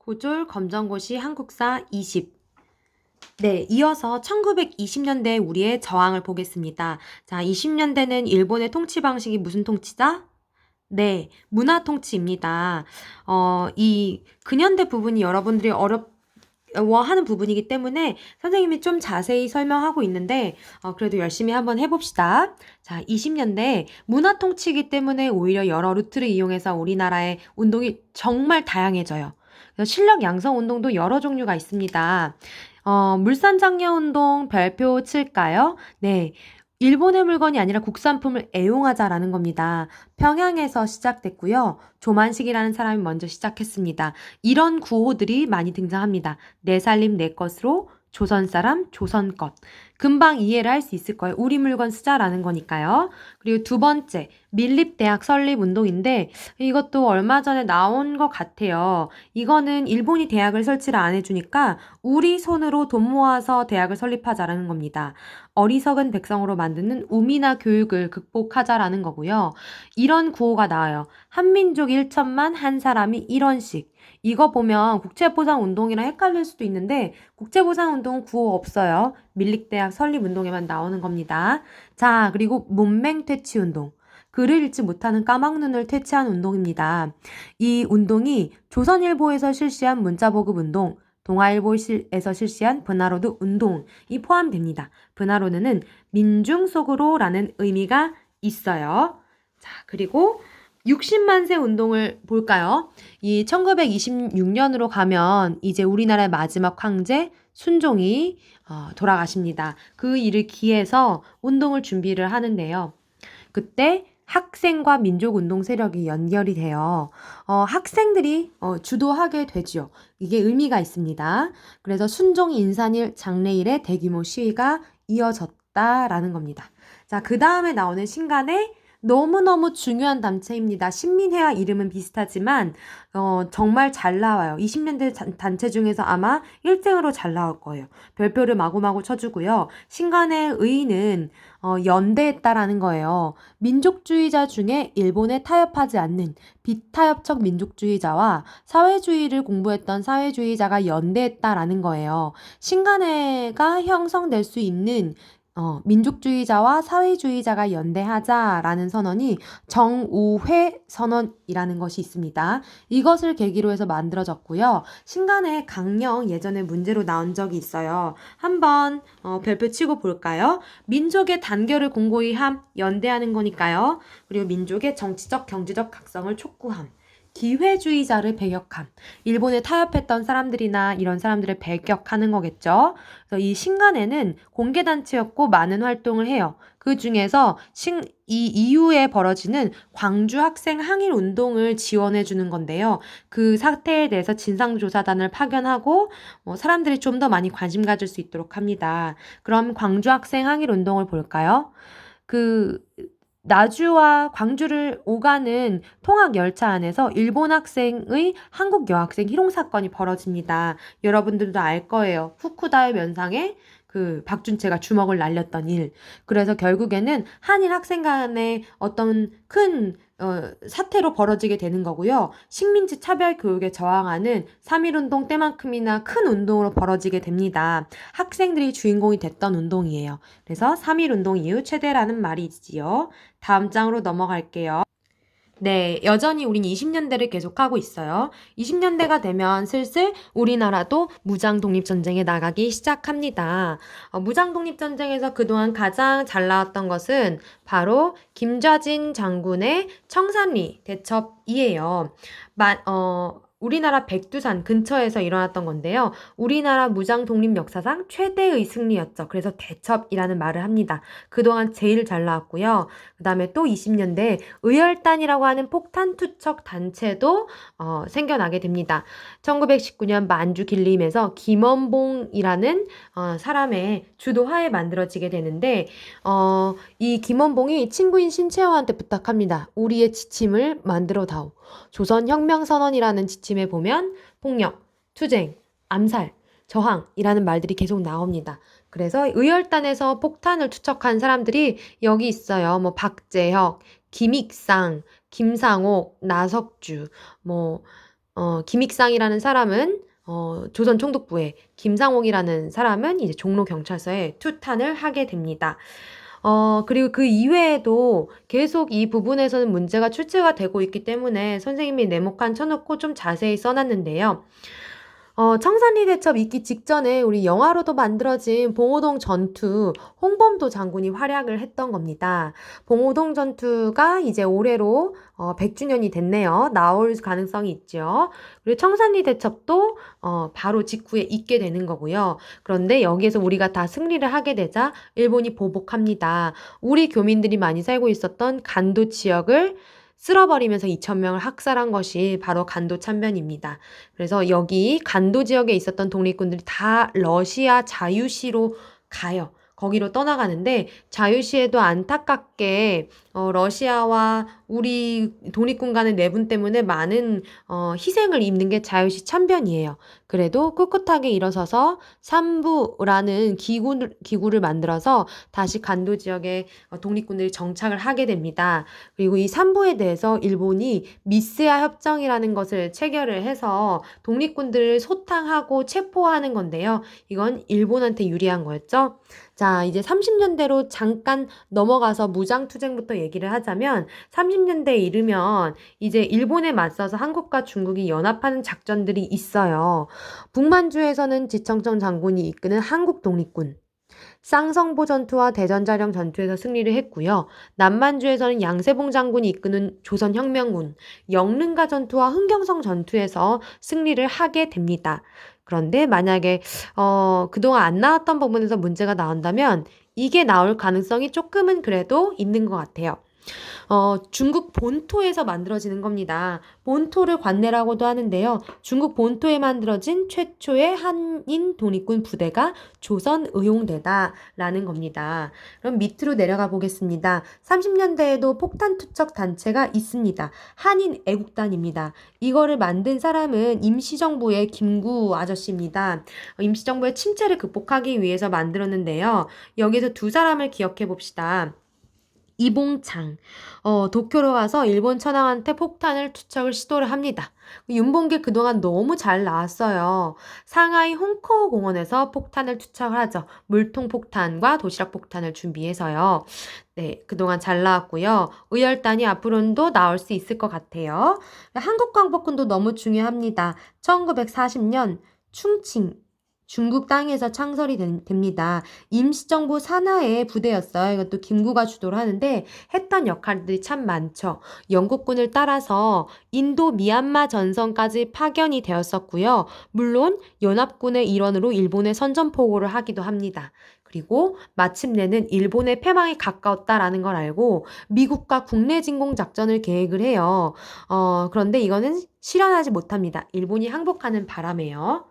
고졸 검정고시 한국사 20. 네, 이어서 1920년대 우리의 저항을 보겠습니다. 자, 20년대는 일본의 통치 방식이 무슨 통치다? 네, 문화 통치입니다. 이 근현대 부분이 여러분들이 어려워하는 부분이기 때문에 선생님이 좀 자세히 설명하고 있는데 그래도 열심히 한번 해봅시다. 자, 20년대 문화 통치이기 때문에 오히려 여러 루트를 이용해서 우리나라의 운동이 정말 다양해져요. 그래서 실력 양성 운동도 여러 종류가 있습니다. 물산장려 운동 별표 칠까요? 네. 일본의 물건이 아니라 국산품을 애용하자라는 겁니다. 평양에서 시작됐고요. 조만식이라는 사람이 먼저 시작했습니다. 이런 구호들이 많이 등장합니다. 내 살림 내 것으로, 조선 사람 조선 것. 금방 이해를 할 수 있을 거예요. 우리 물건 쓰자라는 거니까요. 그리고 두 번째, 밀립대학 설립 운동인데 이것도 얼마 전에 나온 것 같아요. 이거는 일본이 대학을 설치를 안 해주니까 우리 손으로 돈 모아서 대학을 설립하자라는 겁니다. 어리석은 백성으로 만드는 우미나 교육을 극복하자라는 거고요. 이런 구호가 나와요. 한민족 1천만 한 사람이 1원씩. 이거 보면 국제보상운동이랑 헷갈릴 수도 있는데 국제보상운동은 구호 없어요. 밀립대학 설립운동에만 나오는 겁니다. 자, 그리고 문맹퇴치운동. 글을 읽지 못하는 까막눈을 퇴치한 운동입니다. 이 운동이 조선일보에서 실시한 문자보급운동, 동아일보에서 실시한 분하로드 운동이 포함됩니다. 분하로드는 민중 속으로라는 의미가 있어요. 자, 그리고 60만세 운동을 볼까요? 이 1926년으로 가면 이제 우리나라의 마지막 황제 순종이 돌아가십니다. 그 일을 기해서 운동을 준비를 하는데요. 그때 학생과 민족운동 세력이 연결이 돼요. 학생들이 주도하게 되죠. 이게 의미가 있습니다. 그래서 순종 인산일 장례일에 대규모 시위가 이어졌다라는 겁니다. 자, 그 다음에 나오는 신간의 너무너무 중요한 단체입니다. 신민회와 이름은 비슷하지만 정말 잘 나와요. 20년대 단체 중에서 아마 1등으로 잘 나올 거예요. 별표를 마구마구 쳐주고요. 신간의 의의는 연대했다라는 거예요. 민족주의자 중에 일본에 타협하지 않는 비타협적 민족주의자와 사회주의를 공부했던 사회주의자가 연대했다라는 거예요. 신간회가 형성될 수 있는 민족주의자와 사회주의자가 연대하자라는 선언이 정우회 선언이라는 것이 있습니다. 이것을 계기로 해서 만들어졌고요. 신간의 강령 예전에 문제로 나온 적이 있어요. 한번 별표 치고 볼까요? 민족의 단결을 공고히 함, 연대하는 거니까요. 그리고 민족의 정치적, 경제적 각성을 촉구함. 기회주의자를 배격함. 일본에 타협했던 사람들이나 이런 사람들을 배격하는 거겠죠. 그래서 이 신간에는 공개단체였고 많은 활동을 해요. 그 중에서 이 이후에 벌어지는 광주 학생 항일 운동을 지원해 주는 건데요. 그 사태에 대해서 진상조사단을 파견하고 사람들이 좀 더 많이 관심 가질 수 있도록 합니다. 그럼 광주 학생 항일 운동을 볼까요? 나주와 광주를 오가는 통학 열차 안에서 일본 학생의 한국 여학생 희롱 사건이 벌어집니다. 여러분들도 알 거예요. 후쿠다의 면상에 박준채가 주먹을 날렸던 일. 그래서 결국에는 한일 학생 간의 어떤 큰 사태로 벌어지게 되는 거고요. 식민지 차별 교육에 저항하는 3.1운동 때만큼이나 큰 운동으로 벌어지게 됩니다. 학생들이 주인공이 됐던 운동이에요. 그래서 3.1운동 이후 최대라는 말이 있지요. 다음 장으로 넘어갈게요. 네, 여전히 우린 20년대를 계속하고 있어요. 20년대가 되면 슬슬 우리나라도 무장 독립전쟁에 나가기 시작합니다. 무장 독립전쟁에서 그동안 가장 잘 나왔던 것은 바로 김좌진 장군의 청산리 대첩이에요. 우리나라 백두산 근처에서 일어났던 건데요. 우리나라 무장 독립 역사상 최대의 승리였죠. 그래서 대첩이라는 말을 합니다. 그동안 제일 잘 나왔고요. 그 다음에 또 20년대에 의열단이라고 하는 폭탄 투척 단체도 생겨나게 됩니다. 1919년 만주 길림에서 김원봉이라는 사람의 주도하에 만들어지게 되는데 이 김원봉이 친구인 신채화한테 부탁합니다. 우리의 지침을 만들어다오. 조선혁명선언이라는 지침에 보면 폭력, 투쟁, 암살, 저항이라는 말들이 계속 나옵니다. 그래서 의열단에서 폭탄을 투척한 사람들이 여기 있어요. 박재혁, 김익상, 김상옥, 나석주, 김익상이라는 사람은 조선 총독부에, 김상옥이라는 사람은 이제 종로 경찰서에 투탄을 하게 됩니다. 그리고 그 이외에도 계속 이 부분에서는 문제가 출제가 되고 있기 때문에 선생님이 네모칸 쳐놓고 좀 자세히 써놨는데요. 청산리 대첩 있기 직전에 우리 영화로도 만들어진 봉오동 전투, 홍범도 장군이 활약을 했던 겁니다. 봉오동 전투가 이제 올해로 100주년이 됐네요. 나올 가능성이 있죠. 그리고 청산리 대첩도 바로 직후에 있게 되는 거고요. 그런데 여기에서 우리가 다 승리를 하게 되자 일본이 보복합니다. 우리 교민들이 많이 살고 있었던 간도 지역을 쓸어버리면서 2,000명을 학살한 것이 바로 간도 참변입니다. 그래서 여기 간도 지역에 있었던 독립군들이 다 러시아 자유시로 가요. 거기로 떠나가는데 자유시에도 안타깝게 러시아와 우리 독립군 간의 내분 때문에 많은 희생을 입는 게 자유시 참변이에요. 그래도 꿋꿋하게 일어서서 삼부라는 기구를 만들어서 다시 간도 지역에 독립군들이 정착을 하게 됩니다. 그리고 이 삼부에 대해서 일본이 미스야 협정이라는 것을 체결을 해서 독립군들을 소탕하고 체포하는 건데요. 이건 일본한테 유리한 거였죠. 자, 이제 30년대로 잠깐 넘어가서 무장투쟁부터 얘기를 하자면 30년대에 이르면 이제 일본에 맞서서 한국과 중국이 연합하는 작전들이 있어요. 북만주에서는 지청천 장군이 이끄는 한국 독립군, 쌍성보 전투와 대전자령 전투에서 승리를 했고요. 남만주에서는 양세봉 장군이 이끄는 조선혁명군, 영릉가 전투와 흥경성 전투에서 승리를 하게 됩니다. 그런데 만약에 그동안 안 나왔던 부분에서 문제가 나온다면 이게 나올 가능성이 조금은 그래도 있는 것 같아요. 중국 본토에서 만들어지는 겁니다. 본토를 관내라고도 하는데요. 중국 본토에 만들어진 최초의 한인 독립군 부대가 조선의용대다라는 겁니다. 그럼 밑으로 내려가 보겠습니다. 30년대에도 폭탄 투척 단체가 있습니다. 한인 애국단입니다. 이거를 만든 사람은 임시정부의 김구 아저씨입니다. 임시정부의 침체를 극복하기 위해서 만들었는데요. 여기서 두 사람을 기억해 봅시다. 이봉창, 도쿄로 가서 일본 천황한테 폭탄을 투척을 시도를 합니다. 윤봉길 그동안 너무 잘 나왔어요. 상하이 홍커 공원에서 폭탄을 투척을 하죠. 물통 폭탄과 도시락 폭탄을 준비해서요. 네, 그동안 잘 나왔고요. 의열단이 앞으로도 나올 수 있을 것 같아요. 한국광복군도 너무 중요합니다. 1940년 충칭 중국 땅에서 창설이 됩니다. 임시정부 산하의 부대였어요. 이것도 김구가 주도를 하는데 했던 역할들이 참 많죠. 영국군을 따라서 인도 미얀마 전선까지 파견이 되었었고요. 물론 연합군의 일원으로 일본에 선전포고를 하기도 합니다. 그리고 마침내는 일본의 패망이 가까웠다라는 걸 알고 미국과 국내 진공 작전을 계획을 해요. 그런데 이거는 실현하지 못합니다. 일본이 항복하는 바람에요.